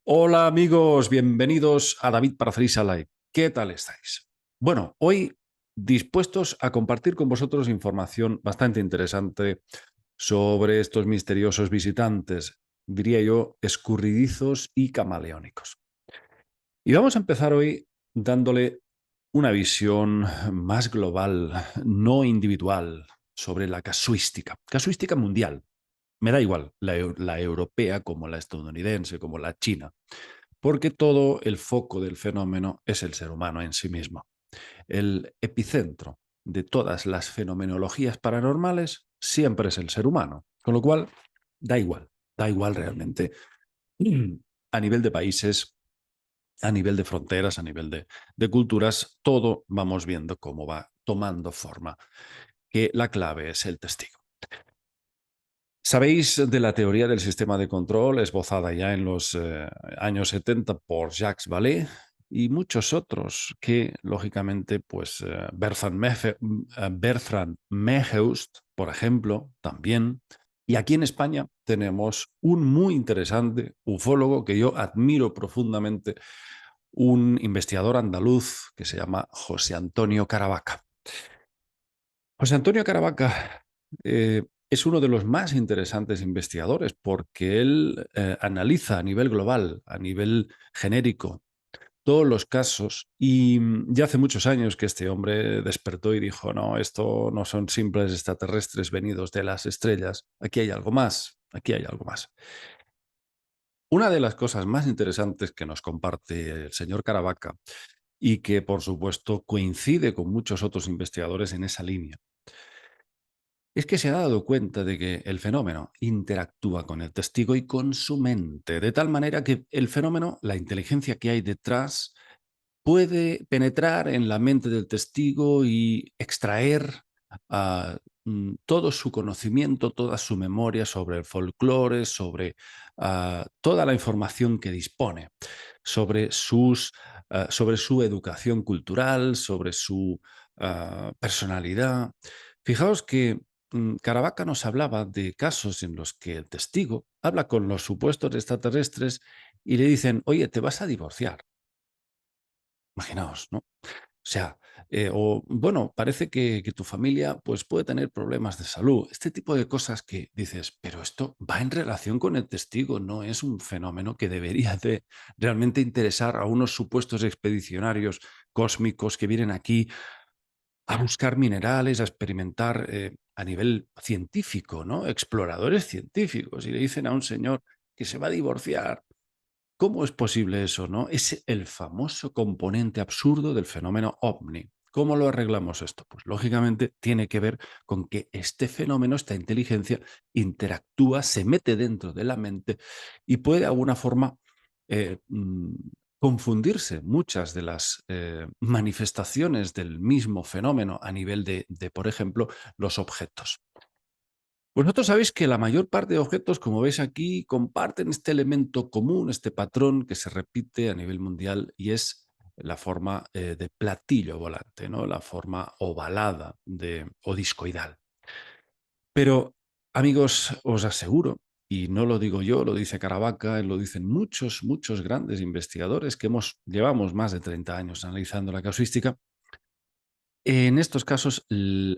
Hola amigos, bienvenidos a David Paracerisa Live. ¿Qué tal estáis? Bueno, hoy dispuestos a compartir con vosotros información bastante interesante sobre estos misteriosos visitantes, diría yo, escurridizos y camaleónicos. Y vamos a empezar hoy dándole una visión más global, no individual, sobre la casuística mundial. Me da igual la europea como la estadounidense, como la china, porque todo el foco del fenómeno es el ser humano en sí mismo. El epicentro de todas las fenomenologías paranormales siempre es el ser humano, con lo cual da igual realmente a nivel de países, a nivel de fronteras, a nivel de culturas, todo vamos viendo cómo va tomando forma, que la clave es el testigo. Sabéis de la teoría del sistema de control esbozada ya en los años 70 por Jacques Vallée y muchos otros que, lógicamente, pues Bertrand Meheust, por ejemplo, también. Y aquí en España tenemos un muy interesante ufólogo que yo admiro profundamente, un investigador andaluz que se llama José Antonio Caravaca. José Antonio Caravaca es uno de los más interesantes investigadores porque él analiza a nivel global, a nivel genérico, todos los casos y ya hace muchos años que este hombre despertó y dijo, no, esto no son simples extraterrestres venidos de las estrellas, aquí hay algo más, aquí hay algo más. Una de las cosas más interesantes que nos comparte el señor Caravaca y que por supuesto coincide con muchos otros investigadores en esa línea, es que se ha dado cuenta de que el fenómeno interactúa con el testigo y con su mente, de tal manera que el fenómeno, la inteligencia que hay detrás, puede penetrar en la mente del testigo y extraer todo su conocimiento, toda su memoria sobre el folclore, sobre toda la información que dispone, sobre, sobre su educación cultural, sobre su personalidad. Fijaos que Caravaca nos hablaba de casos en los que el testigo habla con los supuestos extraterrestres y le dicen, oye, te vas a divorciar. Imaginaos, ¿no? O sea, o bueno, parece que tu familia pues, puede tener problemas de salud. Este tipo de cosas que dices, pero esto va en relación con el testigo, no es un fenómeno que debería de realmente interesar a unos supuestos expedicionarios cósmicos que vienen aquí a buscar minerales, a experimentar a nivel científico, ¿no? Exploradores científicos. Y le dicen a un señor que se va a divorciar. ¿Cómo es posible eso, no? Es el famoso componente absurdo del fenómeno ovni. ¿Cómo lo arreglamos esto? Pues lógicamente tiene que ver con que este fenómeno, esta inteligencia, interactúa, se mete dentro de la mente y puede de alguna forma eh, mm, confundirse muchas de las manifestaciones del mismo fenómeno a nivel de, por ejemplo, los objetos. Vosotros sabéis que la mayor parte de objetos, como veis aquí, comparten este elemento común, este patrón que se repite a nivel mundial y es la forma de platillo volante, ¿no? La forma ovalada o discoidal. Pero, amigos, os aseguro, y no lo digo yo, lo dice Caravaca, lo dicen muchos grandes investigadores que llevamos más de 30 años analizando la casuística. En estos casos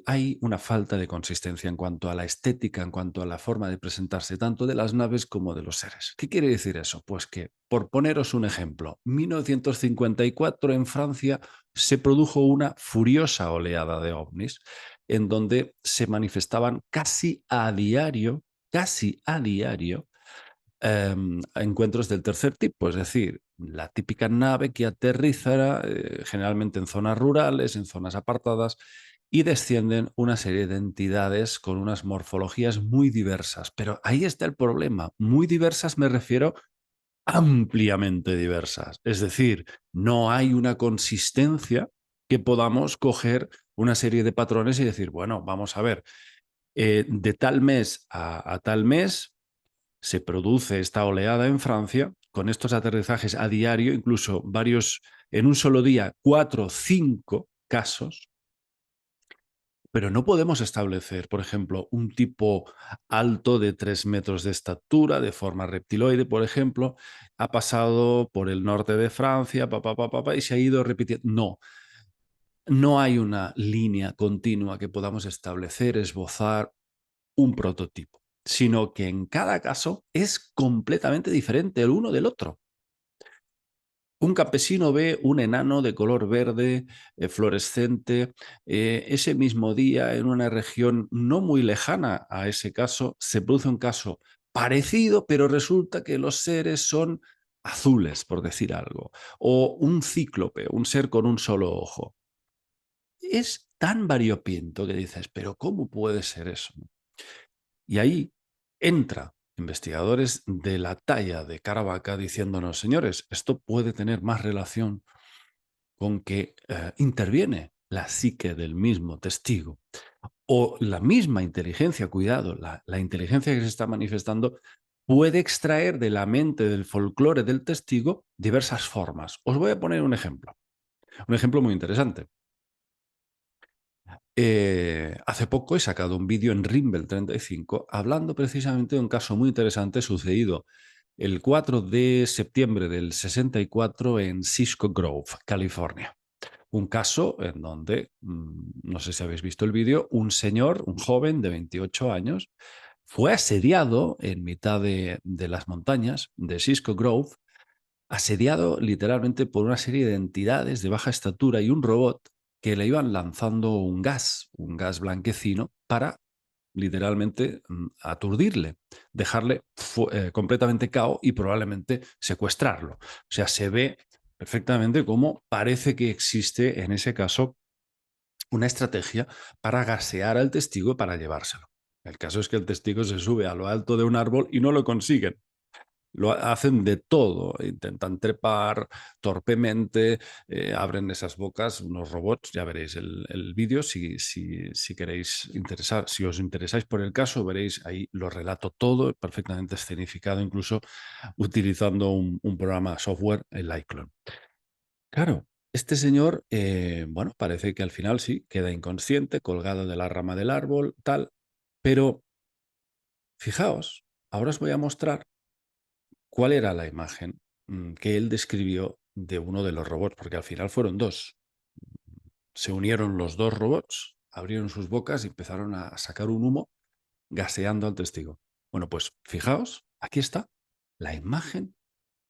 hay una falta de consistencia en cuanto a la estética, en cuanto a la forma de presentarse tanto de las naves como de los seres. ¿Qué quiere decir eso? Pues que, por poneros un ejemplo, 1954 en Francia se produjo una furiosa oleada de ovnis en donde se manifestaban casi a diario, encuentros del tercer tipo, es decir, la típica nave que aterriza generalmente en zonas rurales, en zonas apartadas, y descienden una serie de entidades con unas morfologías muy diversas. Pero ahí está el problema. Muy diversas me refiero ampliamente diversas. Es decir, no hay una consistencia que podamos coger una serie de patrones y decir, bueno, vamos a ver, de tal mes a tal mes se produce esta oleada en Francia con estos aterrizajes a diario, incluso varios, en un solo día, 4 o 5 casos, Pero no podemos establecer, por ejemplo, un tipo alto de 3 metros de estatura, de forma reptiloide, por ejemplo, ha pasado por el norte de Francia, y se ha ido repitiendo. No, no hay una línea continua que podamos establecer, esbozar un prototipo, sino que en cada caso es completamente diferente el uno del otro. Un campesino ve un enano de color verde, fluorescente. Ese mismo día, en una región no muy lejana a ese caso, se produce un caso parecido, pero resulta que los seres son azules, por decir algo, o un cíclope, un ser con un solo ojo. Es tan variopinto que dices, pero ¿cómo puede ser eso? Y ahí entra investigadores de la talla de Caravaca diciéndonos, señores, esto puede tener más relación con que interviene la psique del mismo testigo o la misma inteligencia, cuidado, la inteligencia que se está manifestando puede extraer de la mente del folclore del testigo diversas formas. Os voy a poner un ejemplo muy interesante. Hace poco he sacado un vídeo en Rimble 35 hablando precisamente de un caso muy interesante sucedido el 4 de septiembre del 64 en Cisco Grove, California. Un caso en donde, no sé si habéis visto el vídeo, un señor, un joven de 28 años, fue asediado en mitad de las montañas de Cisco Grove, asediado literalmente por una serie de entidades de baja estatura y un robot que le iban lanzando un gas blanquecino para literalmente aturdirle, dejarle completamente cao y probablemente secuestrarlo. O sea, se ve perfectamente cómo parece que existe en ese caso una estrategia para gasear al testigo para llevárselo. El caso es que el testigo se sube a lo alto de un árbol y no lo consiguen. Lo hacen de todo, intentan trepar torpemente, abren esas bocas, unos robots, ya veréis el vídeo si queréis interesar, si os interesáis por el caso, veréis ahí lo relato todo, perfectamente escenificado, incluso utilizando un programa software, el iClone. Claro, este señor, bueno, parece que al final sí, queda inconsciente, colgado de la rama del árbol, tal, pero fijaos, ahora os voy a mostrar cuál era la imagen que él describió de uno de los robots, porque al final fueron dos. Se unieron los dos robots, abrieron sus bocas y empezaron a sacar un humo gaseando al testigo. Bueno, pues fijaos, aquí está la imagen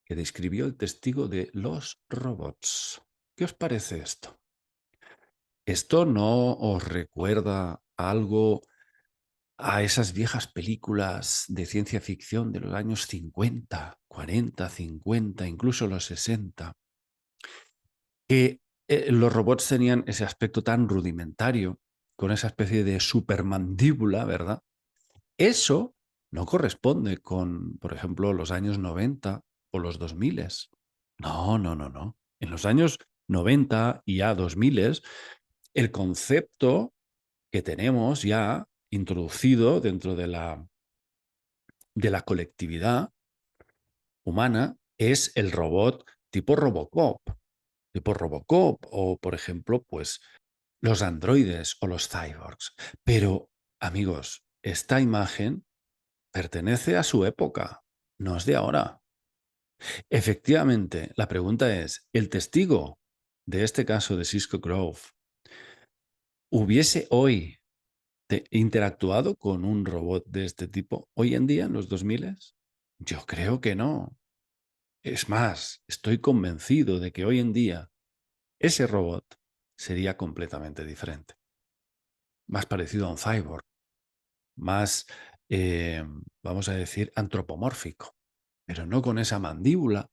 que describió el testigo de los robots. ¿Qué os parece esto? ¿Esto no os recuerda algo a esas viejas películas de ciencia ficción de los años 50, 40, 50, incluso los 60, que los robots tenían ese aspecto tan rudimentario, con esa especie de supermandíbula, ¿verdad? Eso no corresponde con, por ejemplo, los años 90 o los 2000. No, no, no, no. En los años 90 y a 2000, el concepto que tenemos ya introducido dentro de la colectividad humana es el robot tipo Robocop o, por ejemplo, pues los androides o los cyborgs. Pero, amigos, esta imagen pertenece a su época, no es de ahora. Efectivamente, la pregunta es, ¿el testigo de este caso de Cisco Grove hubiese hoy interactuado con un robot de este tipo hoy en día, en los 2000? Yo creo que no. Es más, estoy convencido de que hoy en día ese robot sería completamente diferente, más parecido a un cyborg, más, eh, vamos a decir, antropomórfico, pero no con esa mandíbula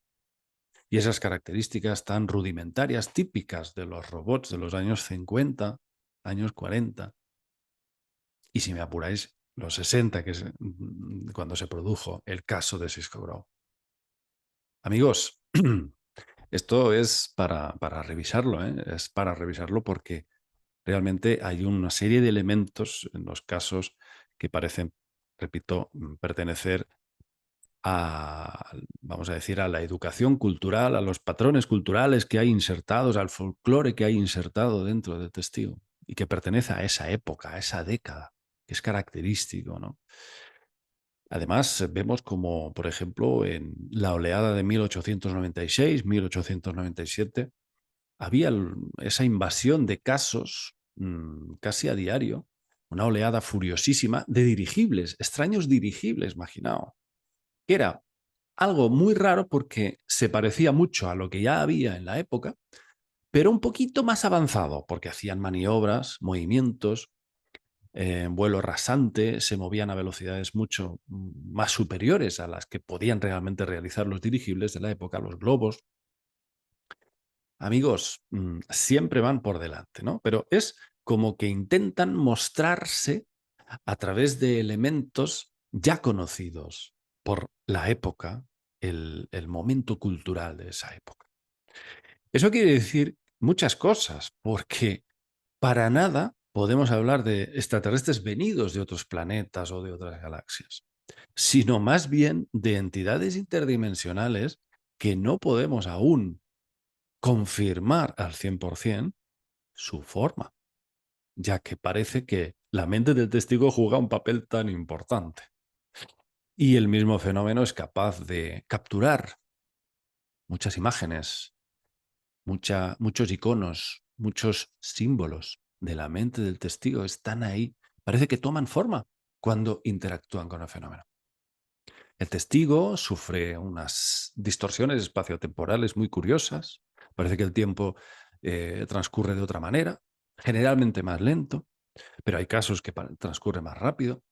y esas características tan rudimentarias típicas de los robots de los años 50, años 40, y si me apuráis, los 60, que es cuando se produjo el caso de Cisco Grove. Amigos, esto es para revisarlo, ¿eh? Es para revisarlo porque realmente hay una serie de elementos en los casos que parecen, repito, pertenecer vamos a decir, a la educación cultural, a los patrones culturales que hay insertados, al folclore que hay insertado dentro de Testigo. y que pertenece a esa época, a esa década, que es característico, ¿no? Además, vemos como, por ejemplo, en la oleada de 1896, 1897, había esa invasión de casos casi a diario, una oleada furiosísima de dirigibles, extraños dirigibles, imaginaos, que era algo muy raro porque se parecía mucho a lo que ya había en la época, pero un poquito más avanzado, porque hacían maniobras, movimientos, en vuelo rasante, se movían a velocidades mucho más superiores a las que podían realmente realizar los dirigibles de la época, los globos. Amigos, siempre van por delante, ¿no? Pero es como que intentan mostrarse a través de elementos ya conocidos por la época, el momento cultural de esa época. Eso quiere decir muchas cosas, porque para nada podemos hablar de extraterrestres venidos de otros planetas o de otras galaxias, sino más bien de entidades interdimensionales que no podemos aún confirmar al 100% su forma, ya que parece que la mente del testigo juega un papel tan importante. Y el mismo fenómeno es capaz de capturar muchas imágenes, muchos iconos, muchos símbolos de la mente del testigo están ahí. Parece que toman forma cuando interactúan con el fenómeno. El testigo sufre unas distorsiones espaciotemporales muy curiosas. Parece que el tiempo transcurre de otra manera, generalmente más lento, pero hay casos que transcurre más rápido.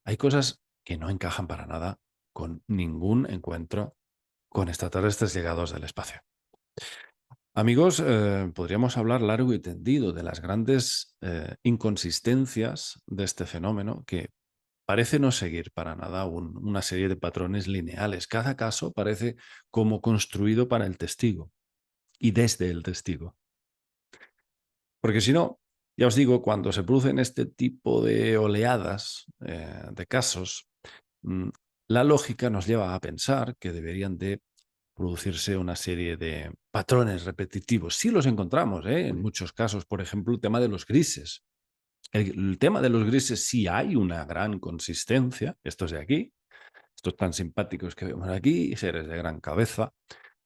Hay cosas que no encajan para nada con ningún encuentro con extraterrestres llegados del espacio. Amigos, podríamos hablar largo y tendido de las grandes inconsistencias de este fenómeno que parece no seguir para nada una serie de patrones lineales. Cada caso parece como construido para el testigo y desde el testigo. Porque si no, ya os digo, cuando se producen este tipo de oleadas de casos, mm, la lógica nos lleva a pensar que deberían de producirse una serie de patrones repetitivos. Sí los encontramos, ¿eh? En muchos casos, por ejemplo, el tema de los grises. El tema de los grises sí hay una gran consistencia, estos de aquí, estos tan simpáticos que vemos aquí, seres de gran cabeza,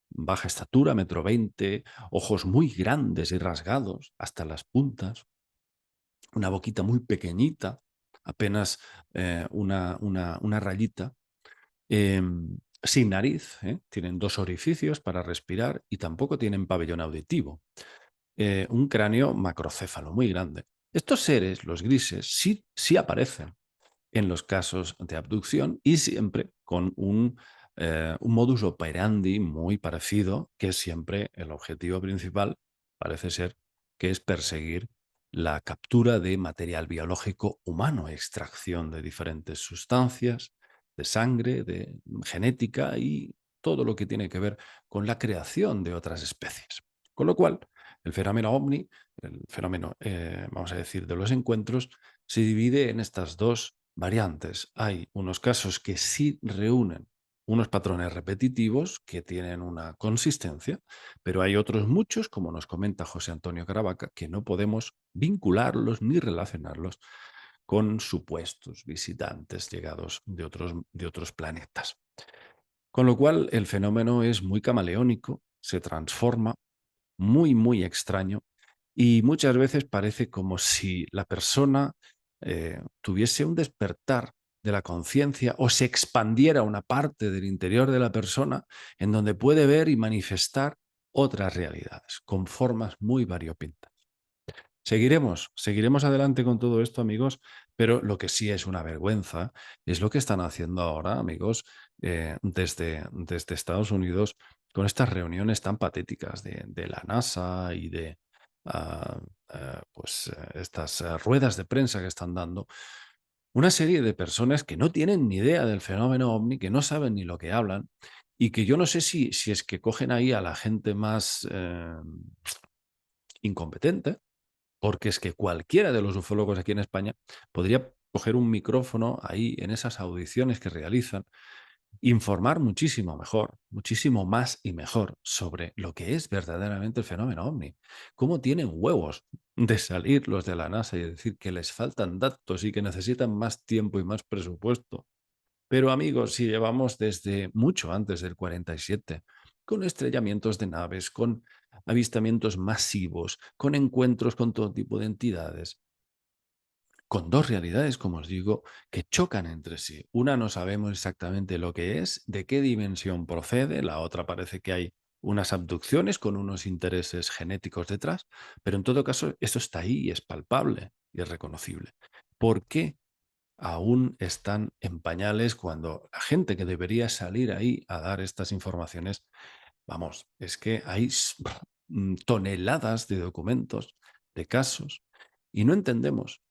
baja estatura, 1,20 m, ojos muy grandes y rasgados hasta las puntas, una boquita muy pequeñita, apenas una rayita, sin nariz, ¿eh? Tienen 2 orificios para respirar y tampoco tienen pabellón auditivo. Un cráneo macrocéfalo muy grande. Estos seres, los grises, sí aparecen en los casos de abducción y siempre con un modus operandi muy parecido, que es siempre el objetivo principal, parece ser, que es perseguir la captura de material biológico humano, extracción de diferentes sustancias, de sangre, de genética y todo lo que tiene que ver con la creación de otras especies. Con lo cual, el fenómeno ovni, el fenómeno, vamos a decir, de los encuentros, se divide en estas dos variantes. Hay unos casos que sí reúnen unos patrones repetitivos que tienen una consistencia, pero hay otros muchos, como nos comenta José Antonio Caravaca, que no podemos vincularlos ni relacionarlos con supuestos visitantes llegados de otros planetas. Con lo cual, el fenómeno es muy camaleónico, se transforma, muy, muy extraño, y muchas veces parece como si la persona tuviese un despertar de la conciencia o se expandiera una parte del interior de la persona en donde puede ver y manifestar otras realidades con formas muy variopintas. Seguiremos adelante con todo esto, amigos, pero lo que sí es una vergüenza es lo que están haciendo ahora, amigos, desde Estados Unidos con estas reuniones tan patéticas de la NASA y de ah, estas ruedas de prensa que están dando. Una serie de personas que no tienen ni idea del fenómeno ovni, que no saben ni lo que hablan y que yo no sé si es que cogen ahí a la gente más incompetente, porque es que cualquiera de los ufólogos aquí en España podría coger un micrófono ahí en esas audiciones que realizan informar muchísimo mejor, muchísimo más y mejor sobre lo que es verdaderamente el fenómeno ovni. Cómo tienen huevos de salir los de la NASA y decir que les faltan datos y que necesitan más tiempo y más presupuesto. Pero amigos, si llevamos desde mucho antes del 47, con estrellamientos de naves, con avistamientos masivos, con encuentros con todo tipo de entidades, con dos realidades, como os digo, que chocan entre sí. Una no sabemos exactamente lo que es, de qué dimensión procede, la otra parece que hay unas abducciones con unos intereses genéticos detrás, pero en todo caso eso está ahí y es palpable y es reconocible. ¿Por qué aún están en pañales cuando la gente que debería salir ahí a dar estas informaciones, vamos, es que hay toneladas de documentos, de casos, y no entendemos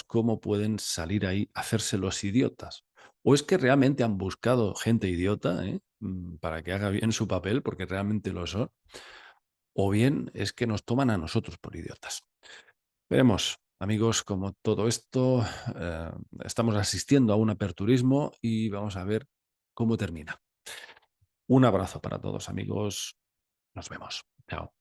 cómo pueden salir ahí a hacerse los idiotas? ¿O es que realmente han buscado gente idiota, para que haga bien su papel, porque realmente lo son? ¿O bien es que nos toman a nosotros por idiotas? Veremos, amigos, como todo esto, eh, estamos asistiendo a un aperturismo y vamos a ver cómo termina. Un abrazo para todos, amigos. Nos vemos. Chao.